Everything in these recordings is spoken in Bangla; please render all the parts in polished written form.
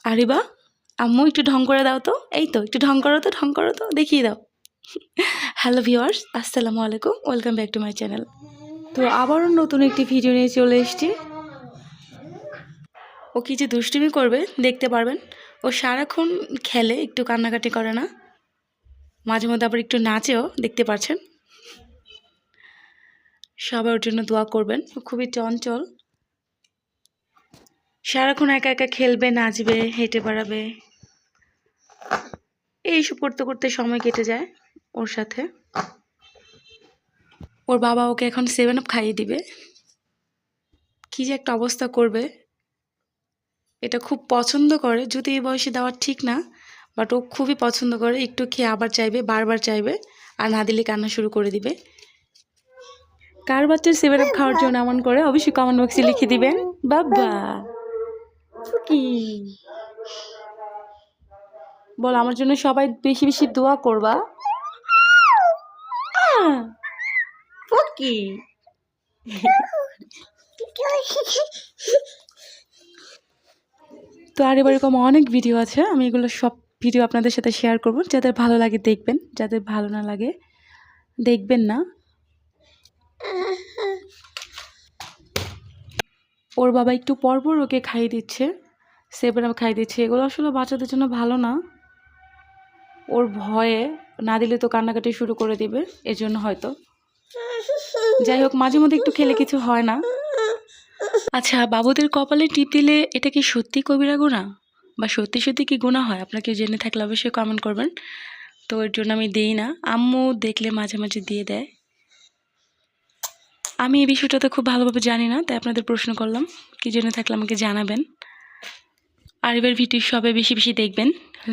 আরে বাহ, আম্মু একটু ঢং করে দাও তো। এই তো একটু ঢং করো তো, ঢং করো তো, দেখিয়ে দাও। হ্যালো ভিউয়ার্স, আসসালামু আলাইকুম, welcome back to my channel. তো আবারও নতুন একটি ভিডিও নিয়ে চলে এসেছি। ও কি যে দুষ্টুমি করবে দেখতে পারবেন। ও সারাক্ষণ খেলে, একটু কান্নাকাটি করে না, মাঝে মধ্যে আবার একটু নাচেও, দেখতে পাচ্ছেন। সবাই ওর জন্য দোয়া করবেন। ও খুবই চঞ্চল, সারাক্ষণ একা একা খেলবে, নাচবে, হেঁটে বেড়াবে, এইসব করতে করতে সময় কেটে যায় ওর সাথে। ওর বাবা ওকে এখন 7 আপ খাইয়ে দিবে। কি যে একটা অবস্থা করবে। এটা খুব পছন্দ করে, যদি এই বয়সে দেওয়া ঠিক না, বাট ও খুবই পছন্দ করে। একটু খেয়ে আবার চাইবে, বারবার চাইবে, আর না দিলে কান্না শুরু করে দিবে। কার বাচ্চার 7 আপ খাওয়ার জন্য এমন করে অবশ্যই কমেন্ট বক্সে লিখে দিবেন। বাবা কি বল, আমার জন্য সবাই বেশি বেশি দোয়া করবা। কি তো আর এবার এরকম অনেক ভিডিও আছে, আমি এগুলো সব ভিডিও আপনাদের সাথে শেয়ার করব। যাদের ভালো লাগে দেখবেন, যাদের ভালো না লাগে দেখবেন না। ওর বাবা একটু পরপর ওকে খাইয়ে দিচ্ছে, 7 আপ খাইয়ে দিচ্ছে। এগুলো আসলে বাচ্চাদের জন্য ভালো না। ওর ভয়ে না দিলে তো কান্নাকাটি শুরু করে দিবে, এজন্য হয়তো। যাই হোক, মাঝে মধ্যে একটু খেলে কিছু হয় না। আচ্ছা, বাবুদের কপালে টিপ দিলে এটা কি সত্যি কবিরা গুনাহ, বা সত্যি সত্যি কি গুনাহ হয়? আপনাকে জেনে থাকলে অবশ্যই কমেন্ট করবেন। তো এর জন্য আমি দিই না, আম্মু দেখলে মাঝে মাঝে দিয়ে দেয়। আমি এই বিষয়টাতে খুব ভালোভাবে জানি না, তাই আপনাদের প্রশ্ন করলাম। কি জেনে থাকলে আমাকে জানাবেন। আর এবার ভিডিও সবাই বেশি বেশি দেখবেন,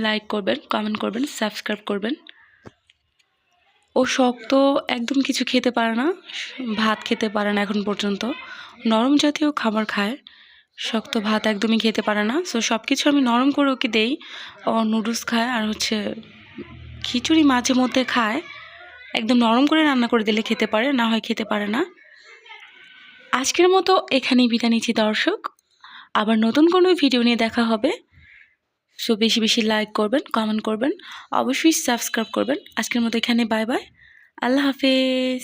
লাইক করবেন, কমেন্ট করবেন, সাবস্ক্রাইব করবেন। ও শক্ত একদম কিছু খেতে পারে না, ভাত খেতে পারে না এখন পর্যন্ত। নরম জাতীয় খাবার খায়, শক্ত ভাত একদমই খেতে পারে না। সো সব কিছু আমি নরম করে ওকে দেই। ও নুডলস খায়, আর হচ্ছে খিচুড়ি মাঝে মধ্যে খায়। একদম নরম করে রান্না করে দিলে খেতে পারে, না হয় খেতে পারে না। আজকের মতো এখানেই বিদায় নিচ্ছি দর্শক। আবার নতুন কোনো ভিডিও নিয়ে দেখা হবে। সো বেশি বেশি লাইক করবেন, কমেন্ট করবেন, অবশ্যই সাবস্ক্রাইব করবেন। আজকের মতো এখানে বাই বাই, আল্লাহ হাফেজ।